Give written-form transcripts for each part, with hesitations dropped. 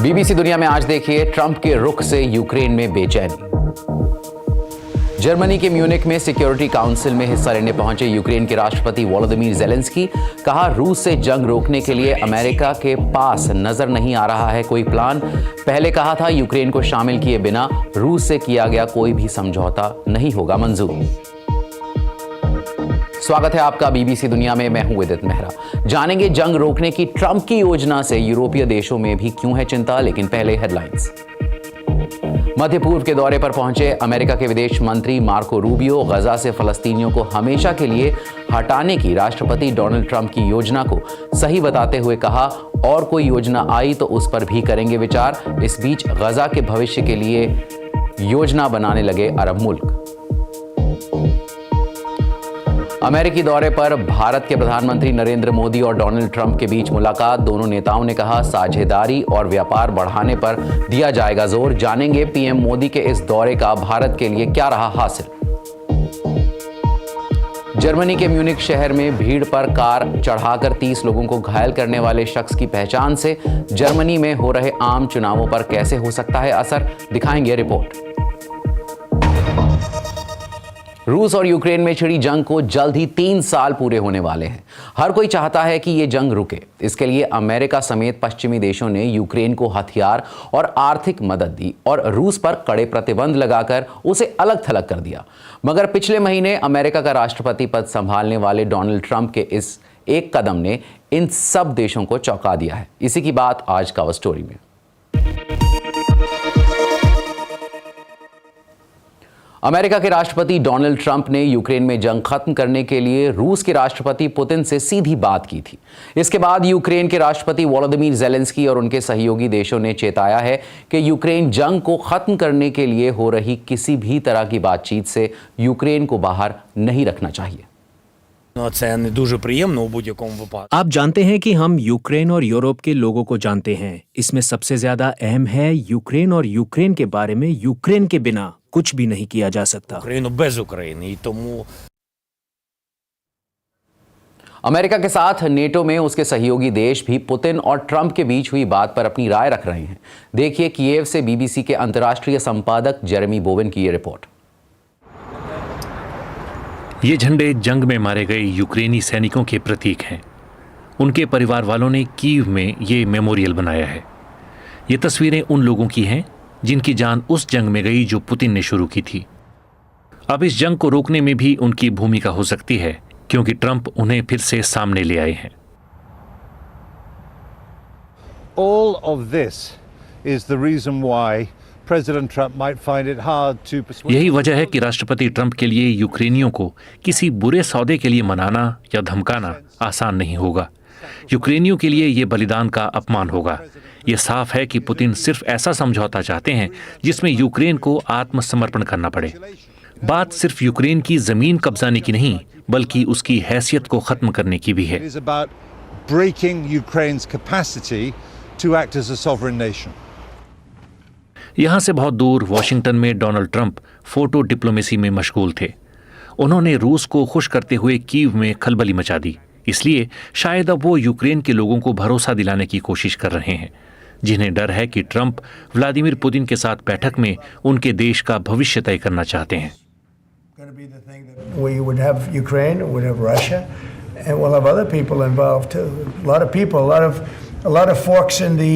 BBC दुनिया में आज देखिए ट्रंप के रुख से यूक्रेन में बेचैनी। जर्मनी के म्यूनिख में सिक्योरिटी काउंसिल में हिस्सा लेने पहुंचे यूक्रेन के राष्ट्रपति वोलोदिमीर ज़ेलेंस्की कहा, रूस से जंग रोकने के लिए अमेरिका के पास नजर नहीं आ रहा है कोई प्लान। पहले कहा था यूक्रेन को शामिल किए बिना रूस से किया गया कोई भी समझौता नहीं होगा मंजूर। स्वागत है आपका बीबीसी दुनिया में, मैं हूं विदित मेहरा। जानेंगे जंग रोकने की ट्रंप की योजना से यूरोपीय देशों में भी क्यों है चिंता, लेकिन पहले हेडलाइंस। मध्य पूर्व के दौरे पर पहुंचे अमेरिका के विदेश मंत्री मार्को रूबियो गजा से फलस्तीनियों को हमेशा के लिए हटाने की राष्ट्रपति डोनाल्ड ट्रंप की योजना को सही बताते हुए कहा, और कोई योजना आई तो उस पर भी करेंगे विचार। इस बीच गजा के भविष्य के लिए योजना बनाने लगे अरब मुल्क। अमेरिकी दौरे पर भारत के प्रधानमंत्री नरेंद्र मोदी और डोनाल्ड ट्रंप के बीच मुलाकात। दोनों नेताओं ने कहा, साझेदारी और व्यापार बढ़ाने पर दिया जाएगा जोर। जानेंगे पीएम मोदी के इस दौरे का भारत के लिए क्या रहा हासिल। जर्मनी के म्यूनिख शहर में भीड़ पर कार चढ़ाकर 30 लोगों को घायल करने वाले शख्स की पहचान से जर्मनी में हो रहे आम चुनावों पर कैसे हो सकता है असर, दिखाएंगे रिपोर्ट। रूस और यूक्रेन में छिड़ी जंग को जल्द ही 3 साल पूरे होने वाले हैं। हर कोई चाहता है कि ये जंग रुके। इसके लिए अमेरिका समेत पश्चिमी देशों ने यूक्रेन को हथियार और आर्थिक मदद दी और रूस पर कड़े प्रतिबंध लगाकर उसे अलग थलग कर दिया। मगर पिछले महीने अमेरिका का राष्ट्रपति पद संभालने वाले डोनाल्ड ट्रंप के इस एक कदम ने इन सब देशों को चौंका दिया है। इसी की बात आज कवर स्टोरी में। अमेरिका के राष्ट्रपति डोनाल्ड ट्रंप ने यूक्रेन में जंग खत्म करने के लिए रूस के राष्ट्रपति पुतिन से सीधी बात की थी। इसके बाद यूक्रेन के राष्ट्रपति वोलोदिमीर ज़ेलेंस्की और उनके सहयोगी देशों ने चेताया है कि यूक्रेन जंग को खत्म करने के लिए हो रही किसी भी तरह की बातचीत से यूक्रेन को बाहर नहीं रखना चाहिए। आप जानते हैं कि हम यूक्रेन और यूरोप के लोगों को जानते हैं। इसमें सबसे ज्यादा अहम है यूक्रेन और यूक्रेन के बारे में यूक्रेन के बिना कुछ भी नहीं किया जा सकता। अमेरिका के साथ नेटो में उसके सहयोगी देश भी पुतिन और ट्रंप के बीच हुई बात पर अपनी राय रख रहे हैं। देखिए कीव से बीबीसी के अंतर्राष्ट्रीय संपादक जेरेमी बोवेन की ये रिपोर्ट। ये झंडे जंग में मारे गए यूक्रेनी सैनिकों के प्रतीक हैं। उनके परिवार वालों ने कीव में ये मेमोरियल बनाया है। ये तस्वीरें उन लोगों की हैं जिनकी जान उस जंग में गई जो पुतिन ने शुरू की थी। अब इस जंग को रोकने में भी उनकी भूमिका हो सकती है, क्योंकि ट्रंप उन्हें फिर से सामने ले आए हैं। All of this is the reason why President Trump might find it hard to persuade. यही वजह है कि राष्ट्रपति ट्रंप के लिए यूक्रेनियों को किसी बुरे सौदे के लिए मनाना या धमकाना आसान नहीं होगा। यूक्रेनियों के लिए ये बलिदान का अपमान होगा। ये साफ है कि पुतिन सिर्फ ऐसा समझौता चाहते हैं जिसमें यूक्रेन को आत्मसमर्पण करना पड़े। बात सिर्फ यूक्रेन की जमीन कब्जाने की नहीं, बल्कि उसकी हैसियत को खत्म करने की भी है। It is about breaking Ukraine's capacity to act as a sovereign nation. यहाँ से बहुत दूर वॉशिंगटन में डोनाल्ड ट्रंप फोटो डिप्लोमेसी में मशगूल थे। उन्होंने रूस को खुश करते हुए कीव में खलबली मचा दी। इसलिए शायद अब वो यूक्रेन के लोगों को भरोसा दिलाने की कोशिश कर रहे हैं, जिन्हें डर है कि ट्रंप व्लादिमीर पुतिन के साथ बैठक में उनके देश का भविष्य तय करना चाहते हैं। We would have Ukraine, we'd have Russia, and we'll have other people involved too. A lot of people, a lot of forks in the,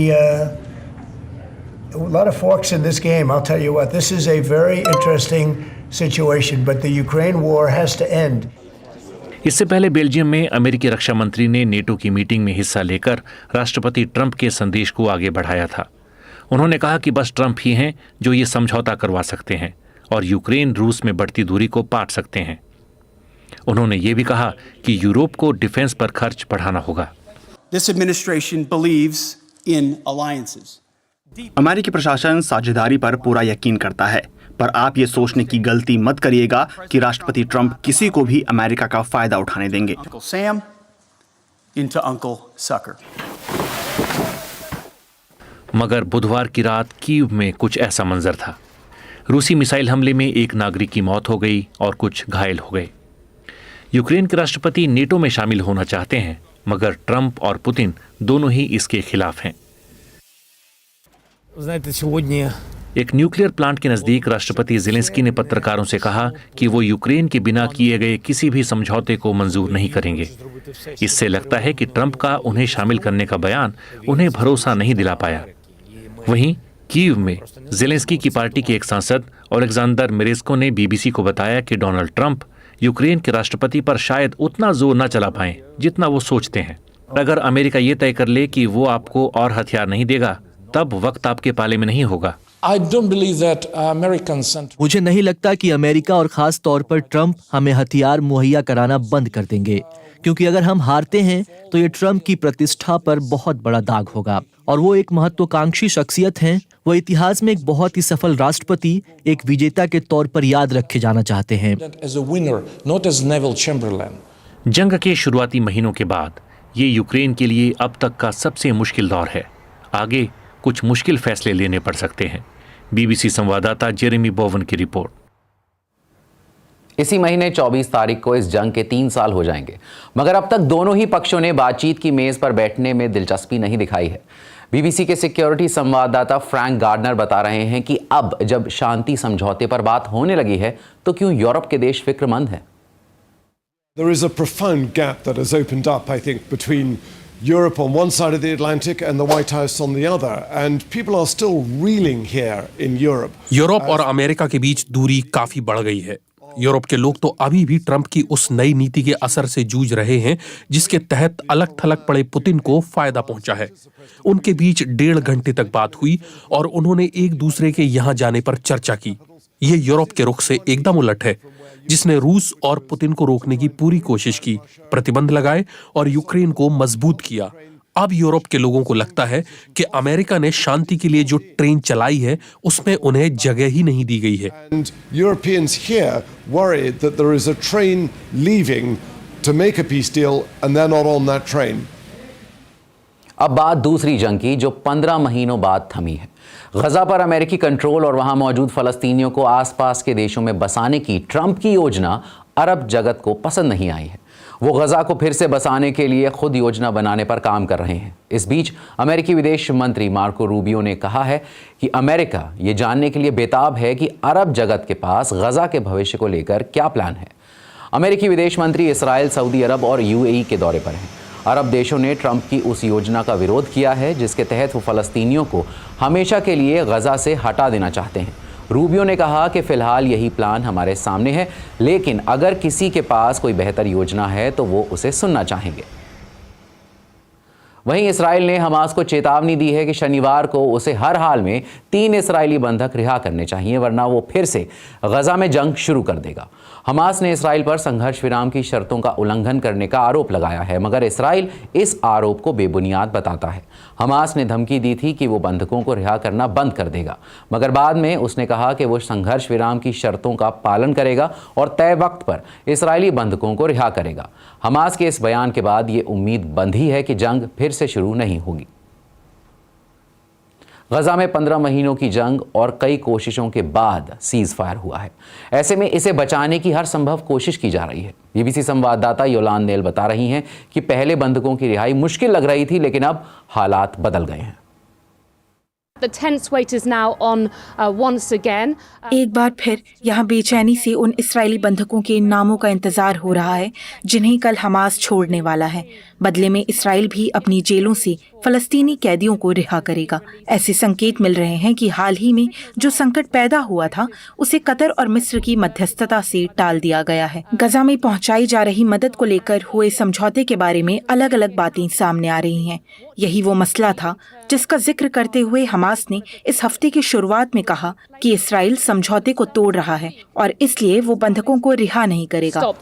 a lot of forks in this game. I'll tell you what, this is a very interesting situation, but the Ukraine war has to end. इससे पहले Belgium में अमेरिकी रक्षा मंत्री ने NATO की meeting में हिस्सा लेकर राष्ट्रपति ट्रंप के संदेश को आगे बढ़ाया था। उन्होंने कहा कि बस ट्रंप ही हैं जो ये समझौता करवा सकते हैं और यूक्रेन रूस में बढ़ती दूरी को पाट सकते हैं। उन्होंने ये भी कहा कि यूरोप को डिफेंस पर खर्च बढ़ाना होगा। This administration believes in alliances. अमेरिकी प्रशासन साझेदारी पर पूरा यकीन करता है, पर आप ये सोचने की गलती मत करिएगा कि राष्ट्रपति ट्रंप किसी को भी अमेरिका का फायदा उठाने देंगे। Uncle Sam into Uncle Sucker. मगर बुधवार की रात कीव में कुछ ऐसा मंजर था। रूसी मिसाइल हमले में एक नागरिक की मौत हो गई और कुछ घायल हो गए। यूक्रेन के राष्ट्रपति नेटो में शामिल होना चाहते हैं, मगर ट्रंप और पुतिन दोनों ही इसके खिलाफ हैं। Знаете, сегодня एक न्यूक्लियर प्लांट के नजदीक राष्ट्रपति ज़ेलेंस्की ने पत्रकारों से कहा कि वो यूक्रेन के बिना किए गए किसी भी समझौते को मंजूर नहीं करेंगे। इससे लगता है कि ट्रंप का उन्हें शामिल करने का बयान उन्हें भरोसा नहीं दिला पाया। वहीं कीव में ज़ेलेंस्की की पार्टी के एक सांसद ओलेक्जेंडर मिरेस्को ने बीबीसी को बताया कि डोनाल्ड ट्रंप यूक्रेन के राष्ट्रपति पर शायद उतना जोर न चला पाएं जितना वो सोचते हैं। अगर अमेरिका ये तय कर ले कि वो आपको और हथियार नहीं देगा, तब वक्त आपके पाले में नहीं होगा। मुझे नहीं लगता कि अमेरिका और खास तौर पर ट्रंप हमें हथियार मुहैया कराना बंद कर देंगे, क्योंकि अगर हम हारते हैं तो ये ट्रंप की प्रतिष्ठा पर बहुत बड़ा दाग होगा। और वो एक महत्वाकांक्षी शख्सियत हैं। वो इतिहास में एक बहुत ही सफल राष्ट्रपति, एक विजेता के तौर पर याद रखे जाना चाहते हैं। जंग के शुरुआती महीनों के बाद ये यूक्रेन के लिए अब तक का सबसे मुश्किल दौर है। आगे कुछ मुश्किल फैसले लेने पड़ सकते हैं। बीबीसी संवाददाता जेरेमी बोवन की रिपोर्ट। इसी महीने 24 तारीख को इस जंग के 3 साल हो जाएंगे, मगर अब तक दोनों ही पक्षों ने बातचीत की मेज पर बैठने में दिलचस्पी नहीं दिखाई है। बीबीसी के सिक्योरिटी संवाददाता फ्रैंक गार्डनर बता रहे हैं कि अब जब शांति समझौते पर बात होने लगी है तो क्यों यूरोप के देश फिक्रमंद हैं। There is a profound gap that has opened up, I think, between Europe on one side of the Atlantic and the White House on the other, and people are still reeling here in Europe. Europe और America के बीच दूरी काफी बढ़ गई है। Europe के लोग तो अभी भी ट्रंप की उस नई नीति के असर से जूझ रहे हैं, जिसके तहत अलग थलग पड़े पुतिन को फायदा पहुंचा है। उनके बीच 1.5 घंटे तक बात हुई और उन्होंने एक दूसरे के यहां जाने पर चर्चा की। ये यूरोप के रुख से एकदम उलट है, जिसने रूस और पुतिन को रोकने की पूरी कोशिश की, प्रतिबंध लगाए और यूक्रेन को मजबूत किया। अब यूरोप के लोगों को लगता है कि अमेरिका ने शांति के लिए जो ट्रेन चलाई है उसमें उन्हें जगह ही नहीं दी गई है। And Europeans here worried that there is a train leaving to make a peace deal and they're not on that train. अब बात दूसरी जंग की, जो 15 महीनों बाद थमी है। गजा पर अमेरिकी कंट्रोल और वहां मौजूद फलस्तीनियों को आसपास के देशों में बसाने की ट्रंप की योजना अरब जगत को पसंद नहीं आई है। वो गजा को फिर से बसाने के लिए खुद योजना बनाने पर काम कर रहे हैं। इस बीच अमेरिकी विदेश मंत्री मार्को रूबियो ने कहा है कि अमेरिका ये जानने के लिए बेताब है कि अरब जगत के पास गजा के भविष्य को लेकर क्या प्लान है। अमेरिकी विदेश मंत्री इसराइल, सऊदी अरब और यूएई के दौरे पर हैं। अरब देशों ने ट्रंप की उस योजना का विरोध किया है जिसके तहत वो फलस्तीनियों को हमेशा के लिए गजा से हटा देना चाहते हैं। रूबियो ने कहा कि फिलहाल यही प्लान हमारे सामने है, लेकिन अगर किसी के पास कोई बेहतर योजना है तो वो उसे सुनना चाहेंगे। वहीं इसराइल ने हमास को चेतावनी दी है कि शनिवार को उसे हर हाल में 3 इसराइली बंधक रिहा करने चाहिए, वरना वो फिर से गजा में जंग शुरू कर देगा। हमास ने इसराइल पर संघर्ष विराम की शर्तों का उल्लंघन करने का आरोप लगाया है, मगर इसराइल इस आरोप को बेबुनियाद बताता है। हमास ने धमकी दी थी कि वो बंधकों को रिहा करना बंद कर देगा, मगर बाद में उसने कहा कि वो संघर्ष विराम की शर्तों का पालन करेगा और तय वक्त पर इसराइली बंधकों को रिहा करेगा। हमास के इस बयान के बाद ये उम्मीद बंधी है कि जंग फिर से शुरू नहीं होगी। गजा में 15 महीनों की जंग और कई कोशिशों के बाद सीज फायर हुआ है। ऐसे में इसे बचाने की हर संभव कोशिश की जा रही है। बीबीसी संवाददाता योलान नेल बता रही हैं कि पहले बंधकों की रिहाई मुश्किल लग रही थी, लेकिन अब हालात बदल गए हैं। The tense wait is now on once again. एक बार फिर यहाँ बेचैनी से उन इस्राएली बंधकों के नामों का इंतजार हो रहा है जिन्हें कल हमास छोड़ने वाला है। बदले में इस्राएल भी अपनी जेलों से फलस्तीनी कैदियों को रिहा करेगा। ऐसे संकेत मिल रहे हैं कि हाल ही में जो संकट पैदा हुआ था उसे कतर और मिस्र की मध्यस्थता से टाल दिया गया है। गजा में पहुंचाई जा रही मदद को लेकर हुए समझौते के बारे में अलग अलग बातें सामने आ रही हैं। यही वो मसला था जिसका जिक्र करते हुए हमास ने इस हफ्ते की शुरुआत में कहा कि इस्राएल समझौते को तोड़ रहा है और इसलिए वो बंधकों को रिहा नहीं करेगा।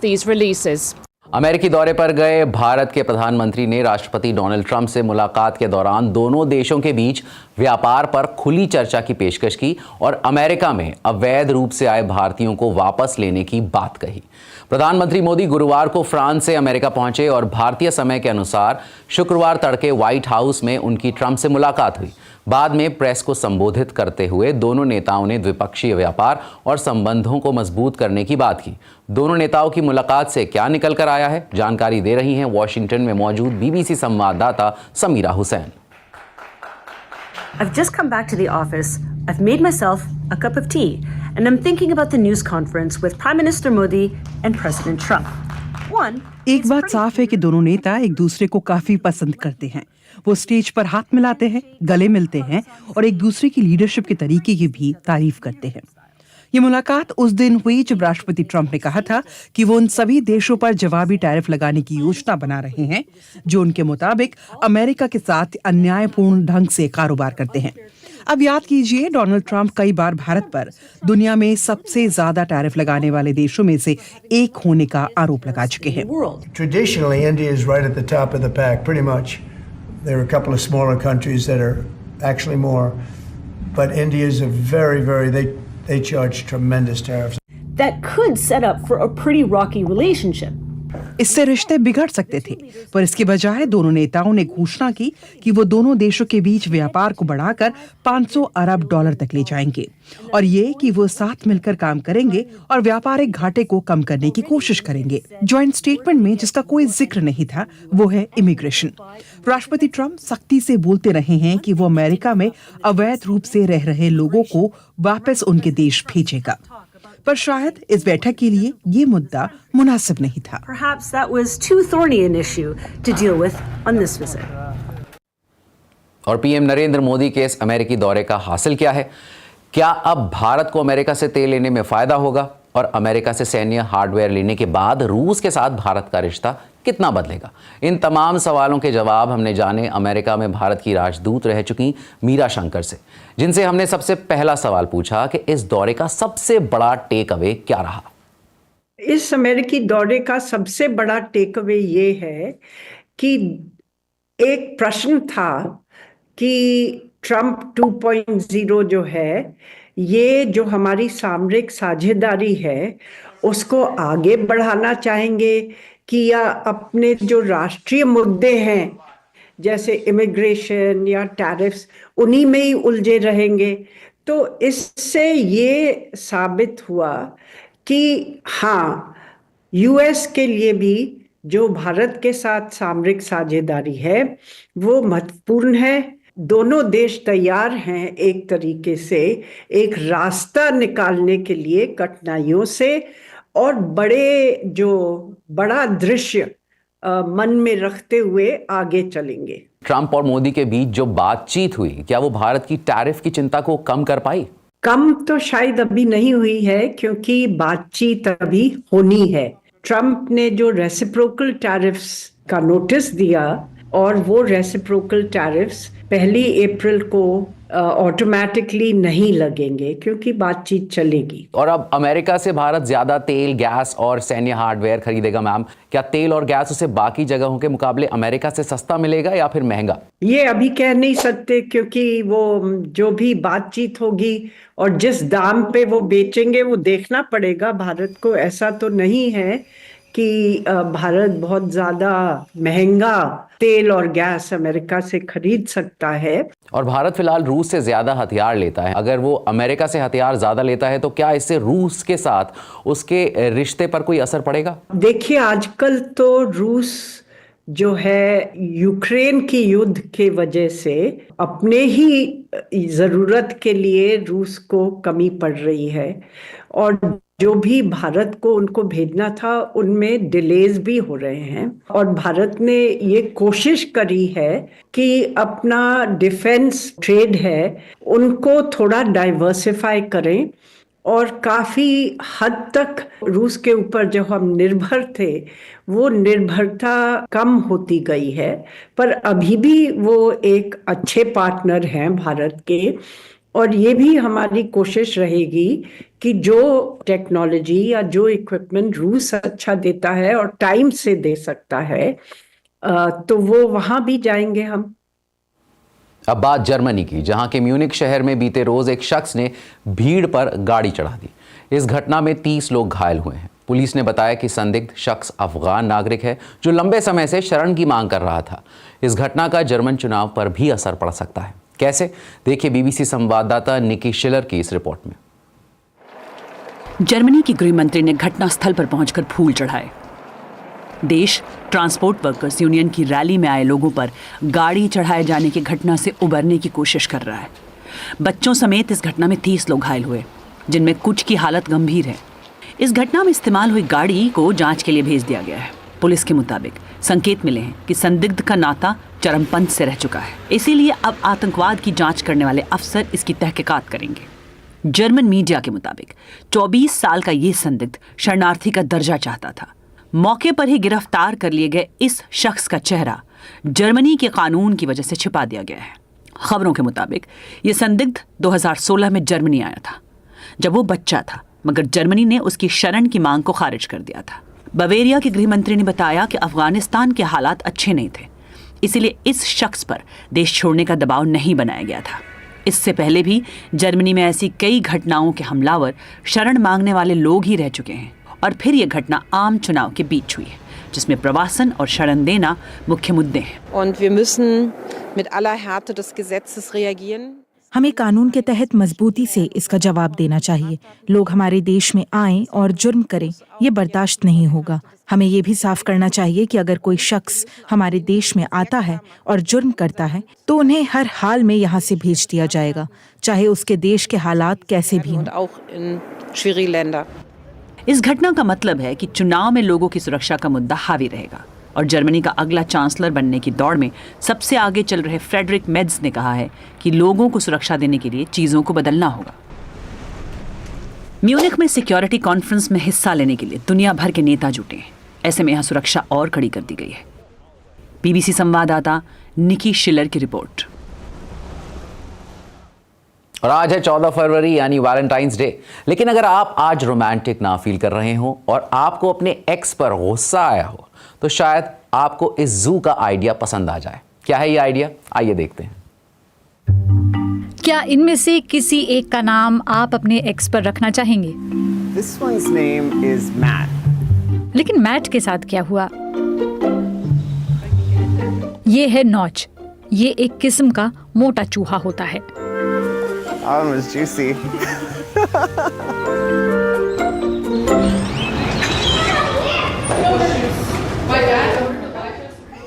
अमेरिकी दौरे पर गए भारत के प्रधानमंत्री ने राष्ट्रपति डोनाल्ड ट्रंप से मुलाकात के दौरान दोनों देशों के बीच व्यापार पर खुली चर्चा की पेशकश की और अमेरिका में अवैध रूप से आए भारतीयों को वापस लेने की बात कही। प्रधानमंत्री मोदी गुरुवार को फ्रांस से अमेरिका पहुंचे और भारतीय समय के अनुसार शुक्रवार तड़के व्हाइट हाउस में उनकी ट्रंप से मुलाकात हुई। बाद में प्रेस को संबोधित करते हुए दोनों नेताओं ने द्विपक्षीय व्यापार और संबंधों को मजबूत करने की बात की। दोनों नेताओं की मुलाकात से क्या निकल कर आया है, जानकारी दे रही हैं वॉशिंगटन में मौजूद बीबीसी संवाददाता Samira Hussain. I've just come back to the office. I've made myself a cup of tea, and I'm thinking about the news conference with Prime Minister Modi and President Trump. One, एक बात साफ है कि दोनों नेता एक दूसरे को काफी पसंद करते हैं। वो स्टेज पर हाथ मिलाते हैं, गले मिलते हैं और एक दूसरे की लीडरशिप के तरीके की भी तारीफ करते हैं। ये मुलाकात उस दिन हुई जब राष्ट्रपति ट्रंप ने कहा था कि वो उन सभी देशों पर जवाबी टैरिफ लगाने की योजना बना रहे हैं जो उनके मुताबिक अमेरिका के साथ अन्यायपूर्ण ढंग से कारोबार करते हैं। अब याद कीजिए, डोनाल्ड ट्रंप कई बार भारत पर दुनिया में सबसे ज्यादा टैरिफ लगाने वाले देशों में से एक होने का आरोप लगा चुके हैं। Traditionally, India is right at the top of the pack, pretty much. There are a couple of smaller countries that are actually more, but India is a very, they charge tremendous tariffs. that could set up for a pretty rocky relationship. इससे रिश्ते बिगड़ सकते थे, पर इसके बजाय दोनों नेताओं ने घोषणा की कि वो दोनों देशों के बीच व्यापार को बढ़ाकर 500 अरब डॉलर तक ले जाएंगे और ये कि वो साथ मिलकर काम करेंगे और व्यापारिक घाटे को कम करने की कोशिश करेंगे। जॉइंट स्टेटमेंट में जिसका कोई जिक्र नहीं था वो है इमिग्रेशन। राष्ट्रपति ट्रंप सख्ती से बोलते रहे हैं कि वो अमेरिका में अवैध रूप से रह रहे लोगों को वापस उनके देश भेजेगा, पर शायद इस बैठक के लिए ये मुद्दा मुनासिब नहीं था। Perhaps that was too thorny an issue to deal with on this visit. और पीएम नरेंद्र मोदी के इस अमेरिकी दौरे का हासिल क्या है? क्या अब भारत को अमेरिका से तेल लेने में फायदा होगा? और अमेरिका से सैन्य हार्डवेयर लेने के बाद रूस के साथ भारत का रिश्ता कितना बदलेगा? इन तमाम सवालों के जवाब हमने जाने अमेरिका में भारत की राजदूत रह चुकी मीरा शंकर से, जिनसे हमने सबसे पहला सवाल पूछा कि इस दौरे का सबसे बड़ा टेक अवे क्या रहा। इस अमेरिकी दौरे का सबसे बड़ा टेक अवे ये है कि एक प्रश्न था कि ट्रंप 2.0 जो है, ये जो हमारी सामरिक साझेदारी है उसको आगे बढ़ाना चाहेंगे कि या अपने जो राष्ट्रीय मुद्दे हैं जैसे इमिग्रेशन या टैरिफ्स उन्हीं में ही उलझे रहेंगे। तो इससे ये साबित हुआ कि हाँ, यूएस के लिए भी जो भारत के साथ सामरिक साझेदारी है वो महत्वपूर्ण है। दोनों देश तैयार हैं एक तरीके से एक रास्ता निकालने के लिए कठिनाइयों से और बड़ा दृश्य मन में रखते हुए आगे चलेंगे। ट्रंप और मोदी के बीच जो बातचीत हुई, क्या वो भारत की टैरिफ की चिंता को कम कर पाई? कम तो शायद अभी नहीं हुई है क्योंकि बातचीत अभी होनी है। ट्रंप ने जो रेसिप्रोकल टैरिफ्स का नोटिस दिया और वो रेसिप्रोकल टैरिफ्स 1 अप्रैल को ऑटोमेटिकली नहीं लगेंगे क्योंकि बातचीत चलेगी। और अब अमेरिका से भारत ज्यादा तेल, गैस और सैन्य हार्डवेयर खरीदेगा। मैम, क्या तेल और गैस उसे बाकी जगहों के मुकाबले अमेरिका से सस्ता मिलेगा या फिर महंगा? ये अभी कह नहीं सकते क्योंकि वो जो भी बातचीत होगी और जिस दाम पे वो बेचेंगे वो देखना पड़ेगा भारत को। ऐसा तो नहीं है कि भारत बहुत ज्यादा महंगा तेल और गैस अमेरिका से खरीद सकता है। और भारत फिलहाल रूस से ज्यादा हथियार लेता है। अगर वो अमेरिका से हथियार ज्यादा लेता है तो क्या इससे रूस के साथ उसके रिश्ते पर कोई असर पड़ेगा? देखिए, आजकल तो रूस जो है यूक्रेन की युद्ध के वजह से अपने ही जरूरत के लिए रूस को कमी पड़ रही है और जो भी भारत को उनको भेजना था उनमें डिलेज भी हो रहे हैं। और भारत ने ये कोशिश करी है कि अपना डिफेंस ट्रेड है उनको थोड़ा डाइवर्सिफाई करें और काफ़ी हद तक रूस के ऊपर जो हम निर्भर थे वो निर्भरता कम होती गई है। पर अभी भी वो एक अच्छे पार्टनर हैं भारत के और ये भी हमारी कोशिश रहेगी कि जो टेक्नोलॉजी या जो इक्विपमेंट रूस अच्छा देता है और टाइम से दे सकता है तो वो वहाँ भी जाएंगे हम। अब बात जर्मनी की, जहां के म्यूनिक शहर में बीते रोज एक शख्स ने भीड़ पर गाड़ी चढ़ा दी। इस घटना में 30 लोग घायल हुए हैं। पुलिस ने बताया कि संदिग्ध शख्स अफगान नागरिक है जो लंबे समय से शरण की मांग कर रहा था। इस घटना का जर्मन चुनाव पर भी असर पड़ सकता है। कैसे? देखिए बीबीसी संवाददाता निकी शिलर की इस रिपोर्ट में। जर्मनी की गृह मंत्री ने घटनास्थल पर पहुंचकर फूल चढ़ाए। देश ट्रांसपोर्ट वर्कर्स यूनियन की रैली में आए लोगों पर गाड़ी चढ़ाए जाने की घटना से उबरने की कोशिश कर रहा है। बच्चों समेत इस घटना में 30 लोग घायल हुए, जिनमें कुछ की हालत गंभीर है। इस घटना में इस्तेमाल हुई गाड़ी को जांच के लिए भेज दिया गया है। पुलिस के मुताबिक संकेत मिले हैं कि संदिग्ध का नाता चरमपंथ से रह चुका है, इसीलिए अब आतंकवाद की जांच करने वाले अफसर इसकी तहकीकात करेंगे। जर्मन मीडिया के मुताबिक 24 साल का ये संदिग्ध शरणार्थी का दर्जा चाहता था। मौके पर ही गिरफ्तार कर लिए गए इस शख्स का चेहरा जर्मनी के कानून की वजह से छिपा दिया गया है। खबरों के मुताबिक ये संदिग्ध 2016 में जर्मनी आया था, जब वो बच्चा था, मगर जर्मनी ने उसकी शरण की मांग को खारिज कर दिया था। बवेरिया के गृह मंत्री ने बताया कि अफगानिस्तान के हालात अच्छे नहीं थे, इसीलिए इस शख्स पर देश छोड़ने का दबाव नहीं बनाया गया था। इससे पहले भी जर्मनी में ऐसी कई घटनाओं के हमलावर शरण मांगने वाले लोग ही रह चुके हैं, और फिर यह घटना आम चुनाव के बीच हुई है, जिसमें प्रवासन और शरण देना मुख्य मुद्दे हैं। Und wir müssen mit aller Härte des Gesetzes reagieren. हमें कानून के तहत मजबूती से इसका जवाब देना चाहिए। लोग हमारे देश में आएं और जुर्म करें, ये बर्दाश्त नहीं होगा। हमें ये भी साफ करना चाहिए कि अगर कोई शख्स हमारे देश में आता है और जुर्म करता है तो उन्हें हर हाल में यहाँ से भेज दिया जाएगा, चाहे उसके देश के हालात कैसे भी हों। इस घटना का मतलब है कि चुनाव में लोगों की सुरक्षा का मुद्दा हावी रहेगा, और जर्मनी का अगला चांसलर बनने की दौड़ में सबसे आगे चल रहे फ्रेडरिक मेट्ज ने कहा है कि लोगों को सुरक्षा देने के लिए चीजों को बदलना होगा। म्यूनिख में सिक्योरिटी कॉन्फ्रेंस में हिस्सा लेने के लिए दुनिया भर के नेता जुटे हैं। ऐसे में यहां सुरक्षा और कड़ी कर दी गई है। बीबीसी संवाददाता निकी शिलर की रिपोर्ट। और आज है 14 फरवरी यानी वैलेंटाइंस डे। लेकिन अगर आप आज रोमांटिक ना फील कर रहे हो और आपको अपने एक्स पर गुस्सा आया हो, तो शायद आपको इस जू का आइडिया पसंद आ जाए। क्या है ये आइडिया, आइए देखते हैं। क्या इनमें से किसी एक का नाम आप अपने एक्स पर रखना चाहेंगे? This one's name is Matt. लेकिन मैट के साथ क्या हुआ? ये है नॉच। ये एक किस्म का मोटा चूहा होता है। That one was juicy.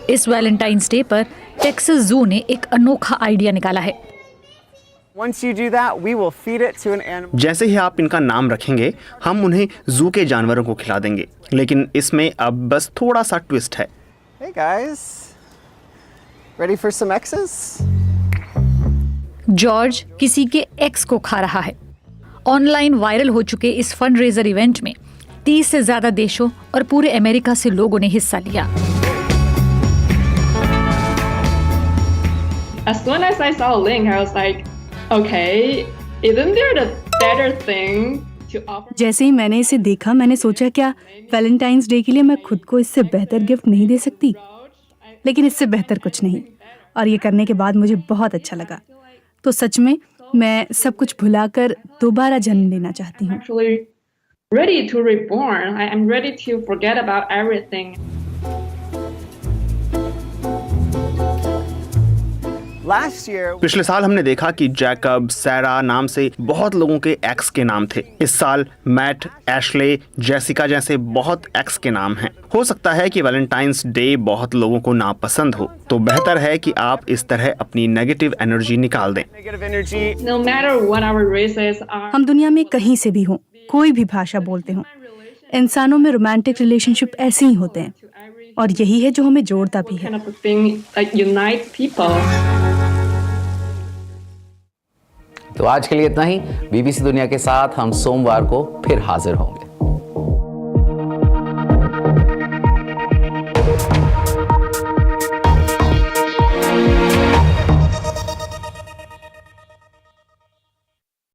इस वैलेंटाइंस डे पर टेक्सास जू ने एक अनोखा आइडिया निकाला है। Once you do that, we will feed it to an animal. जैसे ही आप इनका नाम रखेंगे, हम उन्हें जू के जानवरों को खिला देंगे। लेकिन इसमें अब बस थोड़ा सा ट्विस्ट है। Hey guys, ready for some X's? George किसी के एक्स को खा रहा है। ऑनलाइन वायरल हो चुके इस फंडरेजर इवेंट में 30 से ज्यादा देशों और पूरे अमेरिका से लोगों ने हिस्सा लिया। As soon as I saw a link, I was like, okay, isn't there a better thing to offer? जैसे ही मैंने इसे देखा, मैंने सोचा क्या वैलेंटाइंस डे के लिए मैं खुद को इससे बेहतर गिफ्ट नहीं दे सकती। लेकिन इससे बेहतर कुछ नहीं, और ये करने के बाद मुझे बहुत अच्छा लगा। तो सच में मैं सब कुछ भुलाकर दोबारा जन्म लेना चाहती हूँ। Actually ready to reborn. I am ready to forget about everything. पिछले साल हमने देखा कि जैकब, सैरा नाम से बहुत लोगों के एक्स के नाम थे। इस साल मैट, एशले, जेसिका जैसे बहुत एक्स के नाम हैं। हो सकता है कि वैलेंटाइंस डे बहुत लोगों को नापसंद हो, तो बेहतर है कि आप इस तरह अपनी नेगेटिव एनर्जी निकाल दें। No matter what our races are. हम दुनिया में कहीं से भी हों, कोई भी भाषा बोलते हों, इंसानों में रोमांटिक रिलेशनशिप ऐसे ही होते हैं, और यही है जो हमें जोड़ता भी है। तो आज के लिए इतना ही। बीबीसी दुनिया के साथ हम सोमवार को फिर हाजिर होंगे।